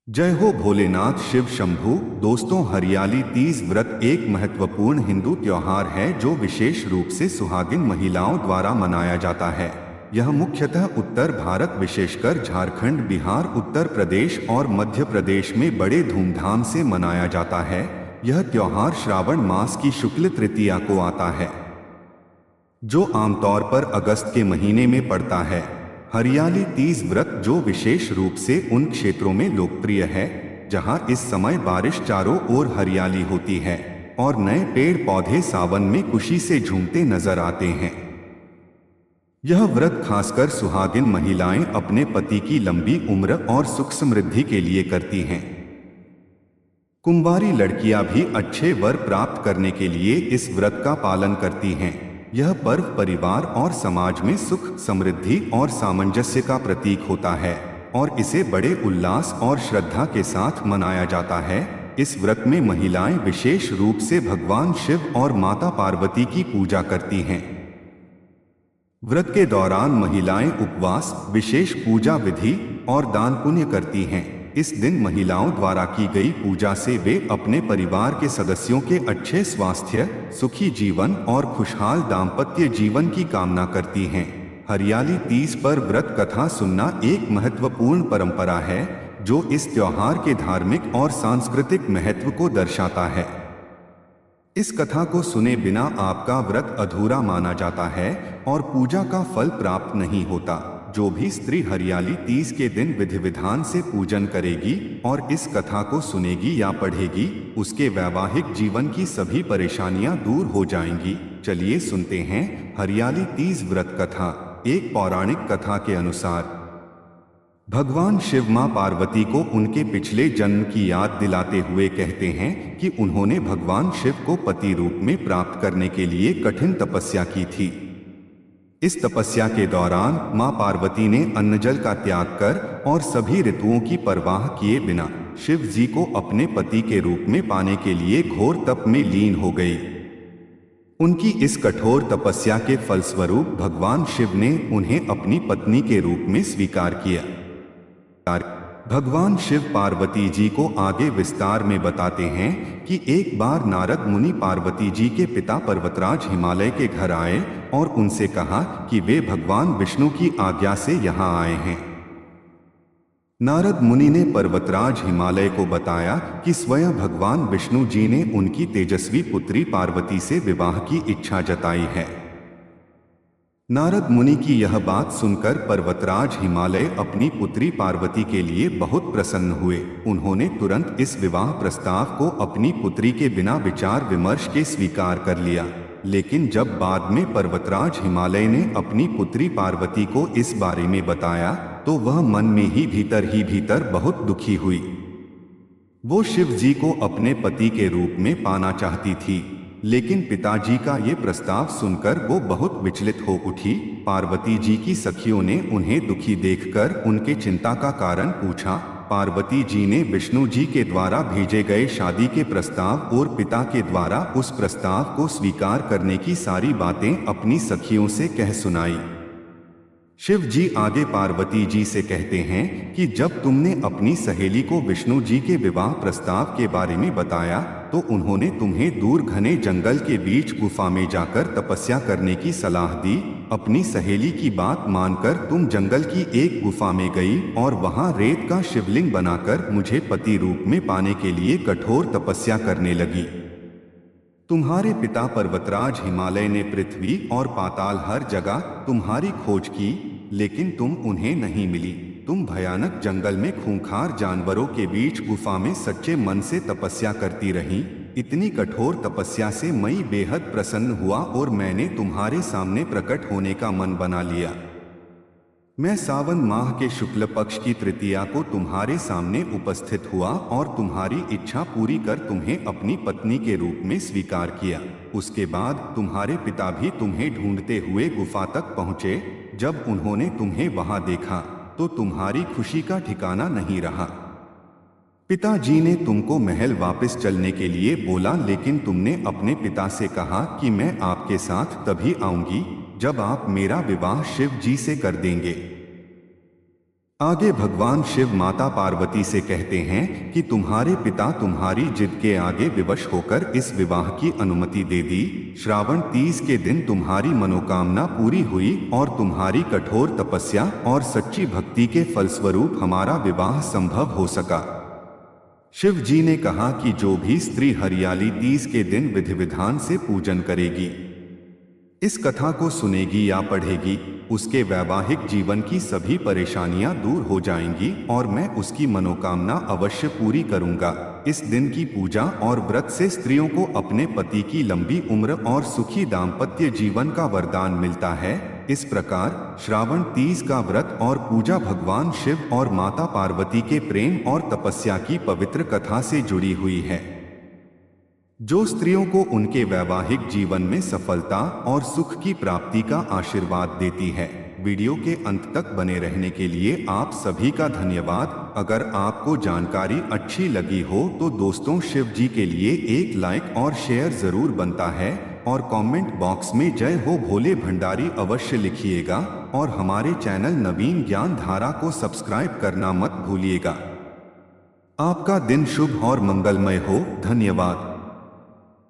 जय हो भोलेनाथ शिव शंभू। दोस्तों, हरियाली तीज व्रत एक महत्वपूर्ण हिंदू त्योहार है जो विशेष रूप से सुहागिन महिलाओं द्वारा मनाया जाता है। यह मुख्यतः उत्तर भारत विशेषकर झारखंड, बिहार, उत्तर प्रदेश और मध्य प्रदेश में बड़े धूमधाम से मनाया जाता है। यह त्योहार श्रावण मास की शुक्ल तृतीया को आता है, जो आमतौर पर अगस्त के महीने में पड़ता है। हरियाली तीज व्रत जो विशेष रूप से उन क्षेत्रों में लोकप्रिय है जहां इस समय बारिश चारों ओर हरियाली होती है और नए पेड़ पौधे सावन में खुशी से झूमते नजर आते हैं। यह व्रत खासकर सुहागिन महिलाएं अपने पति की लंबी उम्र और सुख समृद्धि के लिए करती हैं। कुंवारी लड़कियां भी अच्छे वर प्राप्त करने के लिए इस व्रत का पालन करती हैं। यह पर्व परिवार और समाज में सुख, समृद्धि और सामंजस्य का प्रतीक होता है और इसे बड़े उल्लास और श्रद्धा के साथ मनाया जाता है। इस व्रत में महिलाएं विशेष रूप से भगवान शिव और माता पार्वती की पूजा करती हैं। व्रत के दौरान महिलाएं उपवास, विशेष पूजा विधि और दान पुण्य करती हैं। इस दिन महिलाओं द्वारा की गई पूजा से वे अपने परिवार के सदस्यों के अच्छे स्वास्थ्य, सुखी जीवन और खुशहाल दाम्पत्य जीवन की कामना करती हैं। हरियाली तीज पर व्रत कथा सुनना एक महत्वपूर्ण परंपरा है जो इस त्योहार के धार्मिक और सांस्कृतिक महत्व को दर्शाता है। इस कथा को सुने बिना आपका व्रत अधूरा माना जाता है और पूजा का फल प्राप्त नहीं होता। जो भी स्त्री हरियाली तीज के दिन विधि विधान से पूजन करेगी और इस कथा को सुनेगी या पढ़ेगी, उसके वैवाहिक जीवन की सभी परेशानियां दूर हो जाएंगी। चलिए सुनते हैं हरियाली तीज व्रत कथा। एक पौराणिक कथा के अनुसार भगवान शिव मां पार्वती को उनके पिछले जन्म की याद दिलाते हुए कहते हैं कि उन्होंने भगवान शिव को पति रूप में प्राप्त करने के लिए कठिन तपस्या की थी। इस तपस्या के दौरान मां पार्वती ने अन्नजल का त्याग कर और सभी ऋतुओं की परवाह किए बिना शिव जी को अपने पति के रूप में पाने के लिए घोर तप में लीन हो गई। उनकी इस कठोर तपस्या के फलस्वरूप भगवान शिव ने उन्हें अपनी पत्नी के रूप में स्वीकार किया। भगवान शिव पार्वती जी को आगे विस्तार में बताते हैं कि एक बार नारद मुनि पार्वती जी के पिता पर्वतराज हिमालय के घर आए और उनसे कहा कि वे भगवान विष्णु की आज्ञा से यहाँ आए हैं। नारद मुनि ने पर्वतराज हिमालय को बताया कि स्वयं भगवान विष्णु जी ने उनकी तेजस्वी पुत्री पार्वती से विवाह की इच्छा जताई है। नारद मुनि की यह बात सुनकर पर्वतराज हिमालय अपनी पुत्री पार्वती के लिए बहुत प्रसन्न हुए। उन्होंने तुरंत इस विवाह प्रस्ताव को अपनी पुत्री के बिना विचार विमर्श के स्वीकार कर लिया। लेकिन जब बाद में पर्वतराज हिमालय ने अपनी पुत्री पार्वती को इस बारे में बताया तो वह मन में ही भीतर बहुत दुखी हुई। वो शिव जी को अपने पति के रूप में पाना चाहती थी, लेकिन पिताजी का ये प्रस्ताव सुनकर वो बहुत विचलित हो उठी। पार्वती जी की सखियों ने उन्हें दुखी देखकर उनके चिंता का कारण पूछा। पार्वती जी ने विष्णु जी के द्वारा भेजे गए शादी के प्रस्ताव और पिता के द्वारा उस प्रस्ताव को स्वीकार करने की सारी बातें अपनी सखियों से कह सुनाई। शिव जी आगे पार्वती जी से कहते हैं कि जब तुमने अपनी सहेली को विष्णु जी के विवाह प्रस्ताव के बारे में बताया तो उन्होंने तुम्हें दूर घने जंगल के बीच गुफा में जाकर तपस्या करने की सलाह दी। अपनी सहेली की बात मानकर तुम जंगल की एक गुफा में गई और वहां रेत का शिवलिंग बनाकर मुझे पति रूप में पाने के लिए कठोर तपस्या करने लगी। तुम्हारे पिता पर्वतराज हिमालय ने पृथ्वी और पाताल हर जगह तुम्हारी खोज की, लेकिन तुम उन्हें नहीं मिली। तुम भयानक जंगल में खूंखार जानवरों के बीच गुफा में सच्चे मन से तपस्या करती रही। इतनी कठोर तपस्या से मैं बेहद प्रसन्न हुआ और मैंने तुम्हारे सामने प्रकट होने का मन बना लिया। मैं सावन माह के शुक्ल पक्ष की तृतीया को तुम्हारे सामने उपस्थित हुआ और तुम्हारी इच्छा पूरी कर तुम्हें अपनी पत्नी के रूप में स्वीकार किया। उसके बाद तुम्हारे पिता भी तुम्हें ढूंढते हुए गुफा तक पहुँचे। जब उन्होंने तुम्हें वहां देखा तो तुम्हारी खुशी का ठिकाना नहीं रहा। पिताजी ने तुमको महल वापस चलने के लिए बोला, लेकिन तुमने अपने पिता से कहा कि मैं आपके साथ तभी आऊंगी जब आप मेरा विवाह शिव जी से कर देंगे। आगे भगवान शिव माता पार्वती से कहते हैं कि तुम्हारे पिता तुम्हारी जिद के आगे विवश होकर इस विवाह की अनुमति दे दी। श्रावण 30 के दिन तुम्हारी मनोकामना पूरी हुई और तुम्हारी कठोर तपस्या और सच्ची भक्ति के फलस्वरूप हमारा विवाह संभव हो सका। शिव जी ने कहा कि जो भी स्त्री हरियाली 30 के दिन विधि विधान से पूजन करेगी, इस कथा को सुनेगी या पढ़ेगी, उसके वैवाहिक जीवन की सभी परेशानियां दूर हो जाएंगी और मैं उसकी मनोकामना अवश्य पूरी करूंगा। इस दिन की पूजा और व्रत से स्त्रियों को अपने पति की लंबी उम्र और सुखी दाम्पत्य जीवन का वरदान मिलता है। इस प्रकार श्रावण 30 का व्रत और पूजा भगवान शिव और माता पार्वती के प्रेम और तपस्या की पवित्र कथा से जुड़ी हुई है, जो स्त्रियों को उनके वैवाहिक जीवन में सफलता और सुख की प्राप्ति का आशीर्वाद देती है। वीडियो के अंत तक बने रहने के लिए आप सभी का धन्यवाद। अगर आपको जानकारी अच्छी लगी हो तो दोस्तों शिव जी के लिए एक लाइक और शेयर जरूर बनता है और कमेंट बॉक्स में जय हो भोले भंडारी अवश्य लिखिएगा और हमारे चैनल नवीन ज्ञान धारा को सब्सक्राइब करना मत भूलिएगा। आपका दिन शुभ और मंगलमय हो। धन्यवाद।